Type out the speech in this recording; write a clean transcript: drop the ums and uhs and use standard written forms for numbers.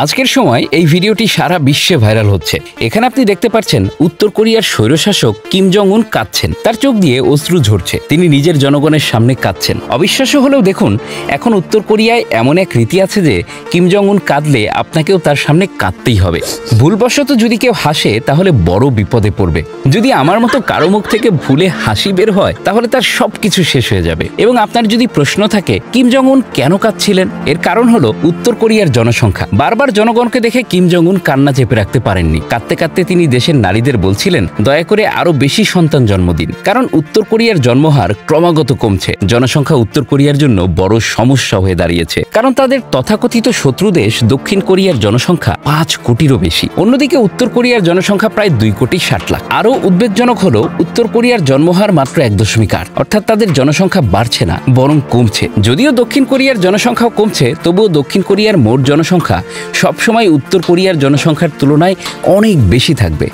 আজকের সময় এই ভিডিওটি সারা বিশ্বে ভাইরাল হচ্ছে। এখানে আপনি দেখতে পাচ্ছেন উত্তর কোরিয়ার স্বৈরশাসক কিম জং উন কাঁদছেন, তার চোখ দিয়ে অশ্রু ঝরছে, তিনি নিজের জনগণের সামনে কাঁদছেন। অবিশ্বাস্য হলেও দেখুন, এখন উত্তর কোরিয়ায় এমন এক রীতি আছে যে কিম জং উন কাঁদলে আপনাকেও তার সামনে কাঁদতেই হবে। ভুলবশত যদি কেউ হাসে তাহলে বড় বিপদে পড়বে। যদি আমার মতো কারো মুখ থেকে ভুলে হাসি বের হয় তাহলে তার সবকিছু শেষ হয়ে যাবে। এবং আপনার যদি প্রশ্ন থাকে কিম জং উন কেন কাঁদছিলেন, এর কারণ হলো উত্তর কোরিয়ার জনসংখ্যা। বারবার জনগণকে দেখে কিম জং উন কান্না চেপে রাখতে পারেননি। কাঁদতে কাঁদতে তিনি দেশের নারীদের বলছিলেন, দয়া করে আরো বেশি সন্তান জন্ম দিন, কারণ উত্তর কোরিয়ার জন্মহার ক্রমাগত কমছে। জনসংখ্যা উত্তর কোরিয়ার জন্য বড় সমস্যা হয়ে দাঁড়িয়েছে, কারণ তাদের তথাকথিত শত্রু দেশ দক্ষিণ কোরিয়ার জনসংখ্যা 5 কোটিরও বেশি। অন্যদিকে উত্তর কোরিয়ার জনসংখ্যা প্রায় 2 কোটি 60 লাখ। আরও উদ্বেগজনক হলো উত্তর কোরিয়ার জন্মহার মাত্র 1.8, অর্থাৎ তাদের জনসংখ্যা বাড়ছে না, বরং কমছে। যদিও দক্ষিণ কোরিয়ার জনসংখ্যাও কমছে, তবুও দক্ষিণ কোরিয়ার মোট জনসংখ্যা সবসময় উত্তর কোরিয়ার জনসংখ্যার তুলনায় অনেক বেশি থাকবে।